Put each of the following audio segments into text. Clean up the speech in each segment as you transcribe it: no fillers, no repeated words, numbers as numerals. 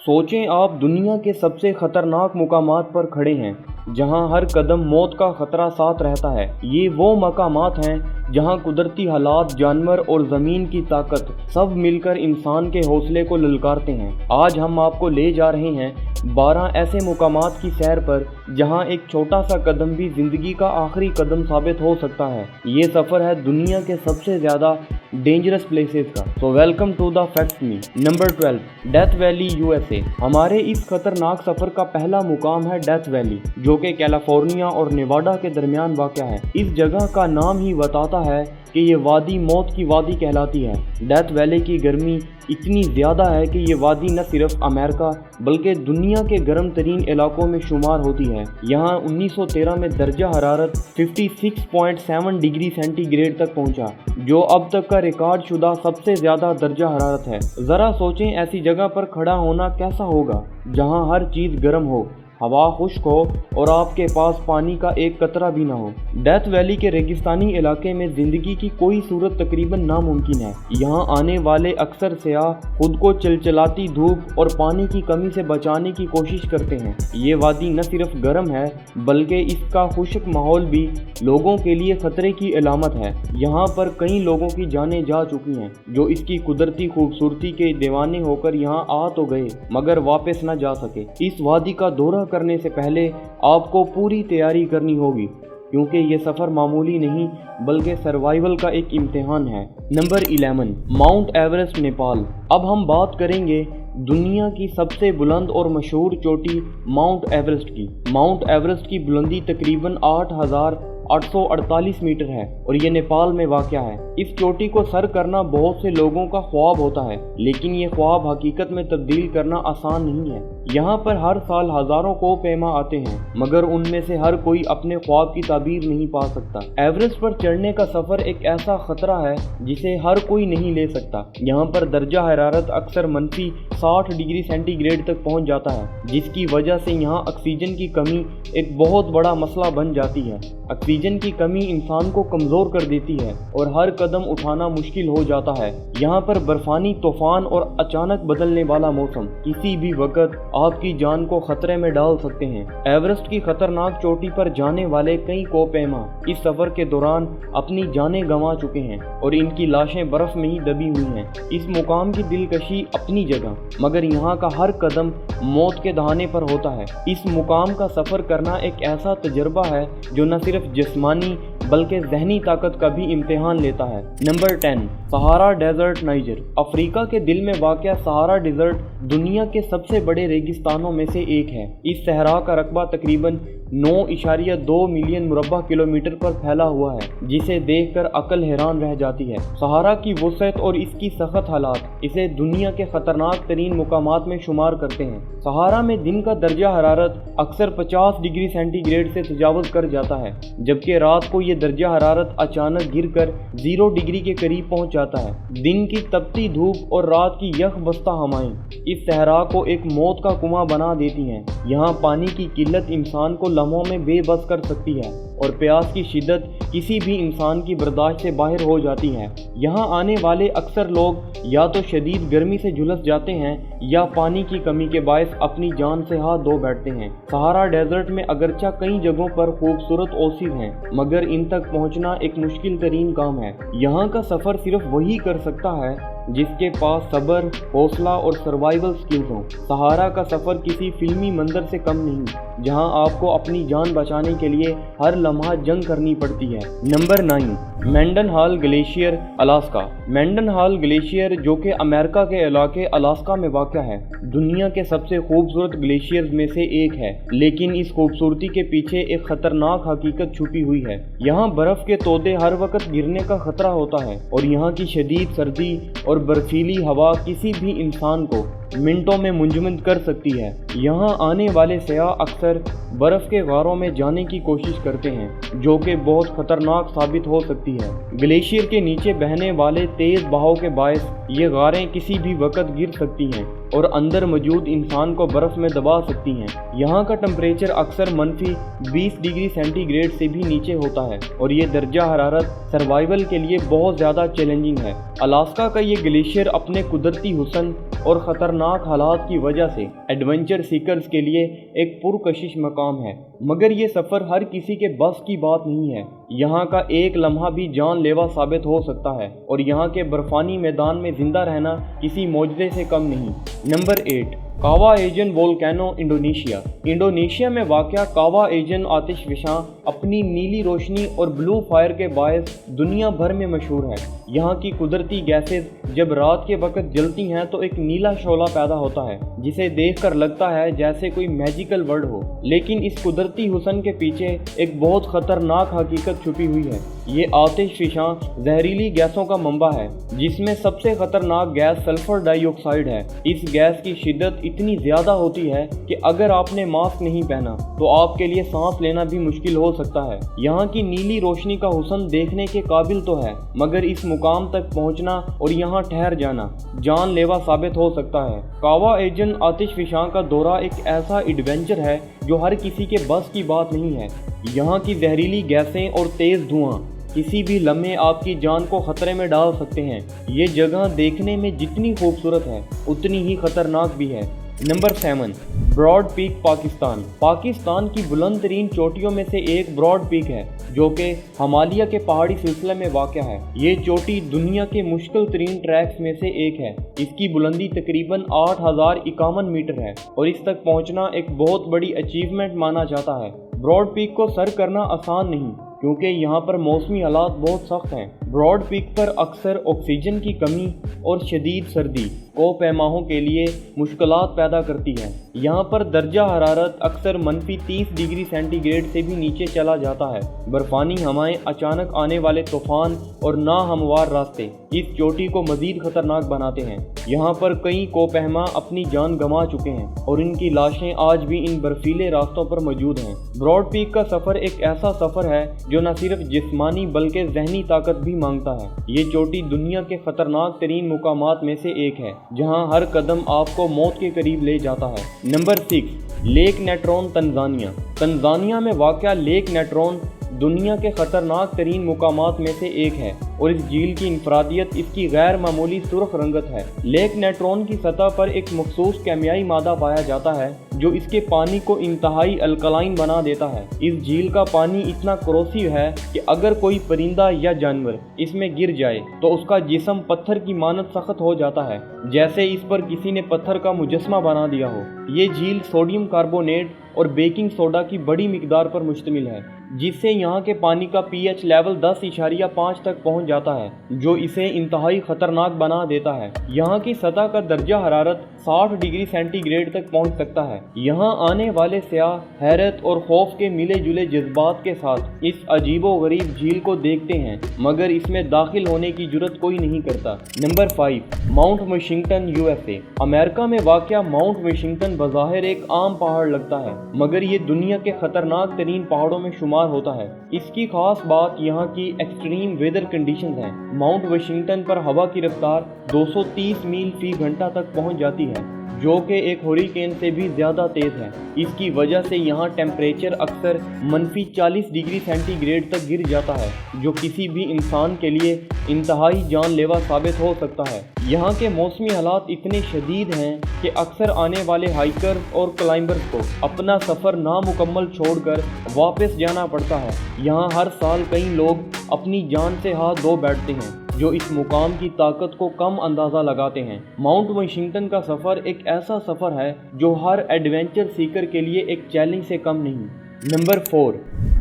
सोचें आप दुनिया के सबसे खतरनाक मुकामात पर खड़े हैं, जहां हर कदम मौत का खतरा साथ रहता है। ये वो मकामात हैं जहां कुदरती हालात, जानवर और ज़मीन की ताकत सब मिलकर इंसान के हौसले को ललकारते हैं। आज हम आपको ले जा रहे हैं 12 ऐसे मुकामात की सैर पर जहां एक छोटा सा कदम भी ज़िंदगी का आखिरी कदम साबित हो सकता है। ये सफ़र है दुनिया के सबसे ज़्यादा डेंजरस प्लेसेस का। तो welcome to the facts me. Number 12, death valley USA. हमारे इस खतरनाक सफ़र का पहला मुकाम है डेथ वैली, जो कि कैलिफोर्निया और नेवाडा के दरमियान वाक़या है। इस जगह का नाम ही बताता है कि ये वादी मौत की वादी कहलाती है। डेथ वैली की गर्मी इतनी ज़्यादा है कि ये वादी न सिर्फ अमेरिका बल्कि दुनिया के गर्म तरीन इलाकों में शुमार होती है। यहाँ 1913 में दर्जा हरारत 56.7 डिग्री सेंटीग्रेड तक पहुँचा, जो अब तक का रिकॉर्ड शुदा सबसे ज़्यादा दर्जा हरारत है। ज़रा सोचें ऐसी जगह पर खड़ा होना कैसा होगा, जहाँ हर चीज़ गर्म हो, हवा खुश्क हो और आपके पास पानी का एक कतरा भी ना हो। डेथ वैली के रेगिस्तानी इलाके में ज़िंदगी की कोई सूरत तकरीबन नामुमकिन है। यहाँ आने वाले अक्सर सयाह खुद को चिलचिलाती धूप और पानी की कमी से बचाने की कोशिश करते हैं। ये वादी न सिर्फ गर्म है बल्कि इसका खुश्क माहौल भी लोगों के लिए खतरे की अलामत है। यहाँ पर कई लोगों की जानें जा चुकी हैं, जो इसकी कुदरती खूबसूरती के दीवाने होकर यहाँ आ तो गए मगर वापस न जा सके। इस वादी का दौरा करने से पहले आपको पूरी तैयारी करनी होगी, क्योंकि ये सफ़र मामूली नहीं बल्कि सर्वाइवल का एक इम्तिहान है। Number 11, mount Everest, Nepal. अब हम बात करेंगे दुनिया की सबसे बुलंद और मशहूर चोटी माउंट एवरेस्ट की। माउंट एवरेस्ट की बुलंदी तकरीबन 8,848 मीटर है और ये नेपाल में वाक़या है। इस चोटी को सर करना बहुत से लोगों का ख्वाब होता है, लेकिन ये ख्वाब हकीकत में तब्दील करना आसान नहीं है। यहाँ पर हर साल हज़ारों कोपैमा आते हैं, मगर उनमें से हर कोई अपने ख्वाब की ताबीर नहीं पा सकता। एवरेस्ट पर चढ़ने का सफ़र एक ऐसा ख़तरा है जिसे हर कोई नहीं ले सकता। यहाँ पर दर्जा हरारत अक्सर मनफी 60 डिग्री सेंटीग्रेड तक पहुँच जाता है, जिसकी वजह से यहाँ ऑक्सीजन की कमी एक बहुत बड़ा मसला बन जाती है। ऑक्सीजन की कमी इंसान को कमज़ोर कर देती है और हर कदम उठाना मुश्किल हो जाता है। यहाँ पर बर्फानी तूफान और अचानक बदलने वाला मौसम किसी भी वक्त आपकी जान को खतरे में डाल सकते हैं। एवरेस्ट की खतरनाक चोटी पर जाने वाले कई कोपैमा इस सफ़र के दौरान अपनी जानें गंवा चुके हैं और इनकी लाशें बर्फ में ही दबी हुई हैं। इस मुकाम की दिलकशी अपनी जगह, मगर यहाँ का हर कदम मौत के दहाने पर होता है। इस मुकाम का सफ़र करना एक ऐसा तजर्बा है जो न सिर्फ जिस्मानी बल्कि ज़हनी ताकत का भी इम्तिहान लेता है। Number 10, Sahara desert, Niger. Africa के दिल में वाक़या सहारा डेजर्ट दुनिया के सबसे बड़े रेगिस्तानों में से एक है। इस सहरा का रकबा तकरीबन 9.2 मिलियन मुरब्बा किलोमीटर पर फैला हुआ है, जिसे देखकर अकल हैरान रह जाती है। सहारा की वुसअत और इसकी सख्त हालात इसे दुनिया के खतरनाक तरीन मुकामात में शुमार करते हैं। सहारा में दिन का दर्जा हरारत अक्सर 50 डिग्री सेंटीग्रेड से तजावज़ कर जाता है, जबकि रात को ये दर्जा हरारत अचानक गिरकर 0 डिग्री के करीब पहुंच जाता है। दिन की तपती धूप और रात की यख बस्ता हवाएं इस सहरा को एक मौत का कुआं बना देती हैं। यहाँ पानी की किल्लत इंसान को लम्हों में बेबस कर सकती है और प्यास की शिद्दत किसी भी इंसान की बर्दाश्त से बाहर हो जाती है। यहाँ आने वाले अक्सर लोग या तो शदीद गर्मी से झुलस जाते हैं या पानी की कमी के बायस अपनी जान से हाथ धो बैठते हैं। सहारा डेजर्ट में अगरचा कई जगहों पर खूबसूरत ओसिस हैं, मगर इन तक पहुँचना एक मुश्किल तरीन काम है। यहाँ का सफ़र सिर्फ वही कर सकता है जिसके पास सब्र, हौसला और सर्वाइवल स्किल्स हों। सहारा का सफ़र किसी फिल्मी मंजर से कम नहीं, जहां आपको अपनी जान बचाने के लिए हर लम्हा जंग करनी पड़ती है। Number 9, Mendenhall Glacier, Alaska. Mendenhall Glacier, जो कि अमेरिका के इलाके अलास्का में वाक़या है, दुनिया के सबसे खूबसूरत ग्लेशियर्स में से एक है, लेकिन इस खूबसूरती के पीछे एक ख़तरनाक हकीकत छुपी हुई है। यहाँ बर्फ़ के तोदे हर वक्त गिरने का ख़तरा होता है और यहाँ की शदीद सर्दी और बर्फीली हवा किसी भी इंसान को मिनटों में मुंजमद कर सकती है। यहाँ आने वाले सयाह अक्सर बर्फ़ के गारों में जाने की कोशिश करते हैं, जो कि बहुत ख़तरनाक साबित हो सकती है। ग्लेशियर के नीचे बहने वाले तेज़ बहाव के बायस ये गारें किसी भी वक्त गिर सकती हैं और अंदर मौजूद इंसान को बर्फ़ में दबा सकती हैं। यहाँ का टेम्परेचर अक्सर मनफी 20 डिग्री सेंटीग्रेड से भी नीचे होता है और ये दर्जा हरारत सर्वाइवल के लिए बहुत ज़्यादा चैलेंजिंग है। अलास्का का ये ग्लेशियर अपने कुदरती हुस्न और ख़तरनाक खतरनाक हालात की वजह से एडवेंचर सीकर्स के लिए एक पुरकशिश मकाम है, मगर ये सफ़र हर किसी के बस की बात नहीं है। यहाँ का एक लम्हा भी जानलेवा साबित हो सकता है और यहाँ के बर्फानी मैदान में जिंदा रहना किसी मौजज़े से कम नहीं। नंबर 8, कावा एजन वोल्केनो, इंडोनेशिया। इंडोनेशिया में वाक़या कावा एजन आतिशफ़शां अपनी नीली रोशनी और ब्लू फायर के बायस दुनिया भर में मशहूर है। यहाँ की कुदरती गैसेस जब रात के वक्त जलती हैं तो एक नीला शोला पैदा होता है जिसे देखकर लगता है जैसे कोई मैजिकल वर्ड हो, लेकिन इस कुदरती हुस्न के पीछे एक बहुत ख़तरनाक हकीकत छुपी हुई है। ये आतिशफ़शां जहरीली गैसों का मंबा है, जिसमें सबसे ख़तरनाक गैस सल्फ़र डाइऑक्साइड है। इस गैस की शिद्दत इतनी ज़्यादा होती है कि अगर आपने मास्क नहीं पहना तो आपके लिए सांस लेना भी मुश्किल हो सकता है। यहाँ की नीली रोशनी का हुस्न देखने के काबिल तो है, मगर इस मुकाम तक पहुँचना और यहाँ ठहर जाना जानलेवा साबित हो सकता है। कावा एजन आतिशफ़शां का दौरा एक ऐसा एडवेंचर है जो हर किसी के बस की बात नहीं है। यहाँ की जहरीली गैसें और तेज़ धुआं किसी भी लम्हे आपकी जान को खतरे में डाल सकते हैं। ये जगह देखने में जितनी खूबसूरत है उतनी ही खतरनाक भी है। Number 7, broad peak, Pakistan. Pakistan की बुलंद तरीन चोटियों में से एक ब्रॉड पीक है जो कि हिमालय के पहाड़ी सिलसिले में वाक़या है। ये चोटी दुनिया के मुश्किल तरीन ट्रैक्स में से एक है। इसकी बुलंदी तकरीबन 8051 मीटर है और इस तक पहुंचना एक बहुत बड़ी अचीवमेंट माना जाता है। ब्रॉड पीक को सर करना आसान नहीं क्योंकि यहाँ पर मौसमी हालात बहुत सख्त हैं। ब्रॉड पीक पर अक्सर ऑक्सीजन की कमी और शदीद सर्दी कोपैमाहों के लिए मुश्किलात पैदा करती है। यहाँ पर दर्जा हरारत अक्सर -30 डिग्री सेंटीग्रेड से भी नीचे चला जाता है। बर्फानी हवाएं, अचानक आने वाले तूफान और नाहमवार रास्ते इस चोटी को मज़ीद ख़तरनाक बनाते हैं। यहाँ पर कई कोपहमा अपनी जान गंवा चुके हैं और इनकी लाशें आज भी इन बर्फीले रास्तों पर मौजूद हैं। ब्रॉड पीक का सफ़र एक ऐसा सफ़र है जो न सिर्फ जिस्मानी बल्कि जहनी ताकत भी मांगता है। ये चोटी दुनिया के ख़तरनाक तरीन मुकामात में से एक है जहाँ हर कदम आपको मौत के करीब ले जाता है। Number 6, Lake Natron, Tanzania. Tanzania में वाक़या लेक नेट्रोन दुनिया के ख़तरनाक तरीन मुकामात में से एक है और इस झील की इंफरादियत इसकी गैर मामूली सुर्ख रंगत है। लेक नेट्रोन की सतह पर एक मखसूस केमियाई मादा पाया जाता है जो इसके पानी को इंतहाई अल्कलाइन बना देता है। इस झील का पानी इतना करोसिव है कि अगर कोई परिंदा या जानवर इसमें गिर जाए तो उसका जिस्म पत्थर की मानत सख्त हो जाता है, जैसे इस पर किसी ने पत्थर का मुजस्मा बना दिया हो। ये झील सोडियम कार्बोनेट और बेकिंग सोडा की बड़ी मिकदार पर मुश्तमिल है, जिससे यहाँ के पानी का pH लेवल 10.5 तक पहुँच जाता है, जो इसे इंतहाई ख़तरनाक बना देता है। यहाँ की सतह का दर्जा हरारत 60 डिग्री सेंटीग्रेड तक पहुँच सकता है। यहाँ आने वाले सयाह हैरत और खौफ के मिले जुले जज्बात के साथ इस अजीबो गरीब झील को देखते हैं, मगर इसमें दाखिल होने की जुर्रत कोई नहीं करता। Number 5, mount Washington, USA। America में वाक़या माउंट वाशिंगटन बज़ाहिर एक आम पहाड़ लगता है, मगर ये दुनिया के ख़तरनाक तरीन पहाड़ों में शुमार होता है। इसकी खास बात यहाँ की एक्सट्रीम वेदर कंडीशंस हैं। माउंट वाशिंगटन पर हवा की रफ्तार 230 मील फी घंटा तक पहुँच जाती है, जो कि एक हुरिकेन से भी ज़्यादा तेज़ है। इसकी वजह से यहाँ टेम्परेचर अक्सर -40 डिग्री सेंटीग्रेड तक गिर जाता है, जो किसी भी इंसान के लिए इंतहाई जानलेवा साबित हो सकता है। यहाँ के मौसमी हालात इतने शदीद हैं कि अक्सर आने वाले हाइकर्स और क्लाइंबर्स को अपना सफ़र नामुकम्मल छोड़कर वापस जाना पड़ता है। यहाँ हर साल कई लोग अपनी जान से हाथ धो बैठते हैं, जो इस मुकाम की ताकत को कम अंदाज़ा लगाते हैं। माउंट वाशिंगटन का सफ़र एक ऐसा सफ़र है जो हर एडवेंचर सीकर के लिए एक चैलेंज से कम नहीं। Number 4,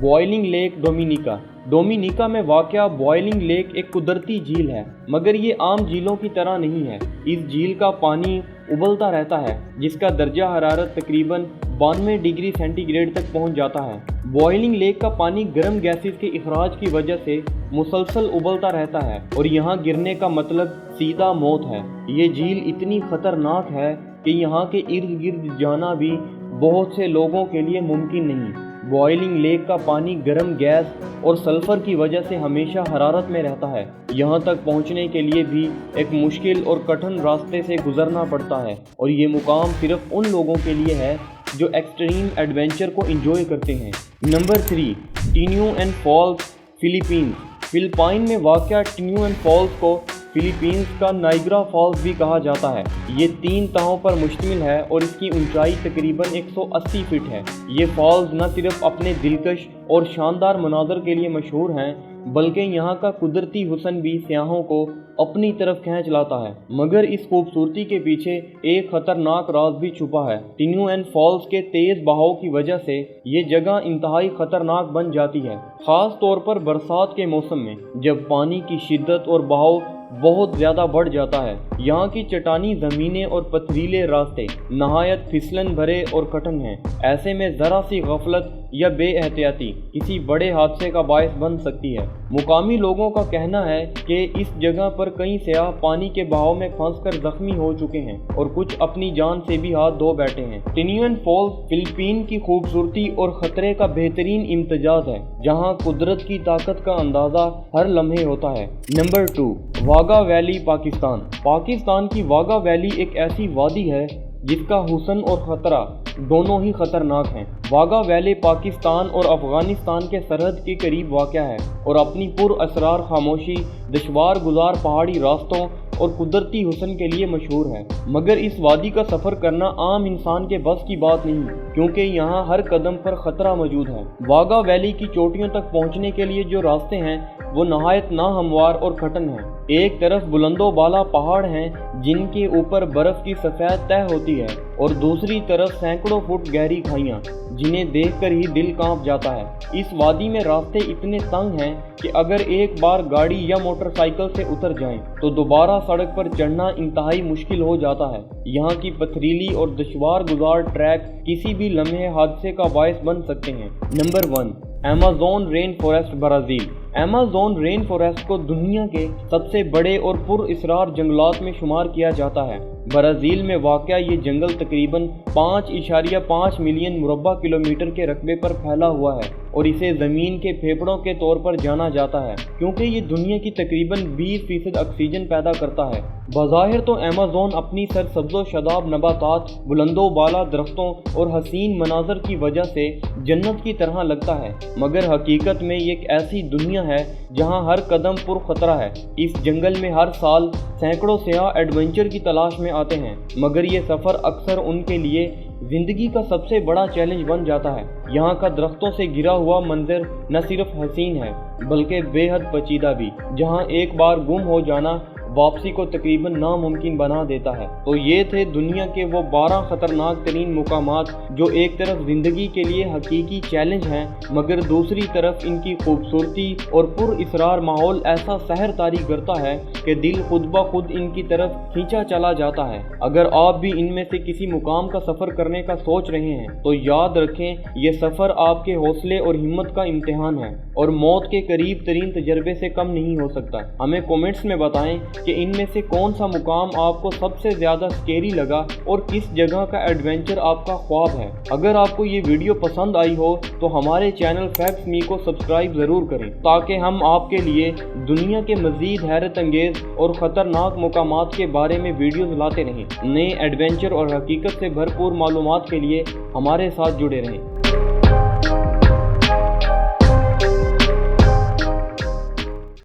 boiling lake, Dominica. Dominica में वाक़या बॉइलिंग लेक एक कुदरती झील है, मगर ये आम झीलों की तरह नहीं है। इस झील का पानी उबलता रहता है, जिसका दर्जा हरारत तकरीबन 92 डिग्री सेंटीग्रेड तक पहुंच जाता है। बॉइलिंग लेक का पानी गर्म गैसेस के इखराज की वजह से मुसलसल उबलता रहता है और यहाँ गिरने का मतलब सीधा मौत है। ये झील इतनी ख़तरनाक है कि यहाँ के इर्द गिर्द जाना भी बहुत से लोगों के लिए मुमकिन नहीं। बॉइलिंग लेक का पानी गर्म गैस और सल्फ़र की वजह से हमेशा हरारत में रहता है। यहाँ तक पहुँचने के लिए भी एक मुश्किल और कठिन रास्ते से गुजरना पड़ता है और ये मुकाम सिर्फ उन लोगों के लिए है जो एक्सट्रीम एडवेंचर को एंजॉय करते हैं। Number 3, Tinuyan Falls, Philippines. Philippine में वाक़या टिन्यू एंड फॉल्स को फिलीपींस का नाइग्रा फॉल्स भी कहा जाता है। ये 3 तहों पर मुश्तमिल है और इसकी ऊंचाई तकरीबन 180 फीट है। ये फॉल्स न सिर्फ अपने दिलकश और शानदार मनाज़र के लिए मशहूर हैं, बल्कि यहाँ का कुदरती हुस्न भी सयाहों को अपनी तरफ खींच लाता है। मगर इस खूबसूरती के पीछे एक खतरनाक राज भी छुपा है। टिन्युएन फॉल्स के तेज बहाव की वजह से ये जगह इंतहाई खतरनाक बन जाती है, खास तौर पर बरसात के मौसम में, जब पानी की शिद्दत और बहाव बहुत ज़्यादा बढ़ जाता है। यहाँ की चट्टानी ज़मीनें और पथरीले रास्ते नहायत फिसलन भरे और कठिन हैं। ऐसे में ज़रा सी गफलत या बेएहतियाती किसी बड़े हादसे का बायस बन सकती है। मुकामी लोगों का कहना है कि इस जगह पर कई सयाह पानी के बहाव में फंसकर जख्मी हो चुके हैं और कुछ अपनी जान से भी हाथ धो बैठे हैं। टिन्युएन फॉल्स फिलीपीन की खूबसूरती और खतरे का बेहतरीन इम्तजाज है, जहाँ कुदरत की ताकत का अंदाज़ा हर लम्हे होता है। Number 2, Wagha Valley, Pakistan. पाकिस्तान की वाघा वैली एक ऐसी वादी है जिसका हुस्न और ख़तरा दोनों ही खतरनाक हैं। वाघा वैली पाकिस्तान और अफगानिस्तान के सरहद के करीब वाक़या है और अपनी पुरअसरार खामोशी, दुश्वार गुजार पहाड़ी रास्तों और कुदरती हुस्न के लिए मशहूर है। मगर इस वादी का सफ़र करना आम इंसान के बस की बात नहीं, क्योंकि यहाँ हर कदम पर ख़तरा मौजूद है। वाघा वैली की चोटियों तक पहुँचने के लिए जो रास्ते हैं वो नहायत नाहमवार और कठिन हैं। एक तरफ बुलंदो बाला पहाड़ हैं जिनके ऊपर बर्फ़ की सफ़ेद तह होती है और दूसरी तरफ सैकड़ों फुट गहरी खाइयाँ जिन्हें देखकर ही दिल कांप जाता है। इस वादी में रास्ते इतने तंग हैं कि अगर एक बार गाड़ी या मोटरसाइकिल से उतर जाएं तो दोबारा सड़क पर चढ़ना इंतहाई मुश्किल हो जाता है। यहाँ की पथरीली और दुश्वार गुजार ट्रैक किसी भी लम्हे हादसे का बायस बन सकते हैं। Number 1, Amazon rain forest, Brazil. Amazon rain forest को दुनिया के सबसे बड़े और पुरअसरार जंगलात में शुमार किया जाता है। ब्राज़ील में वाक़या ये जंगल तकरीबन 5.5 मिलियन मुरब्बा किलोमीटर के रकबे पर फैला हुआ है और इसे ज़मीन के फेफड़ों के तौर पर जाना जाता है, क्योंकि ये दुनिया की तकरीबन 20% ऑक्सीजन पैदा करता है। बज़ाहिर तो अमेज़न अपनी सरसब्ज़ो शदाब नबातात, बुलंदो बाला दरख्तों और हसीन मनाजर की वजह से जन्नत की तरह लगता है, मगर हकीकत में ये एक ऐसी दुनिया है जहाँ हर कदम पुर खतरा है। इस जंगल में हर साल सैकड़ों सयाह एडवेंचर की तलाश में आते हैं, मगर ये सफ़र अक्सर उनके लिए ज़िंदगी का सबसे बड़ा चैलेंज बन जाता है। यहाँ का दरख्तों से घिरा हुआ मंजर न सिर्फ हसीन है बल्कि बेहद पेचीदा भी, जहाँ एक बार गुम हो जाना वापसी को तकरीबन नामुमकिन बना देता है। तो ये थे दुनिया के वो 12 ख़तरनाक तरीन मुकामात जो एक तरफ ज़िंदगी के लिए हकीकी चैलेंज हैं, मगर दूसरी तरफ इनकी खूबसूरती और पुरअसरार माहौल ऐसा सहर तारी करता है कि दिल खुद ब खुद इनकी तरफ खींचा चला जाता है। अगर आप भी इनमें से किसी मुकाम का सफ़र करने का सोच रहे हैं तो याद रखें, ये सफ़र आपके हौसले और हिम्मत का इम्तिहान है और मौत के करीब तरीन तजर्बे से कम नहीं हो सकता। हमें कमेंट्स में बताएं कि इनमें से कौन सा मुकाम आपको सबसे ज़्यादा स्केरी लगा और किस जगह का एडवेंचर आपका ख्वाब है। अगर आपको ये वीडियो पसंद आई हो तो हमारे चैनल फैक्ट्स मी को सब्सक्राइब ज़रूर करें, ताकि हम आपके लिए दुनिया के मज़ीद हैरत अंगेज़ और ख़तरनाक मुकामात के बारे में वीडियोज़ लाते रहें। नए एडवेंचर और हकीकत से भरपूर मालूमात के लिए हमारे साथ जुड़े रहें।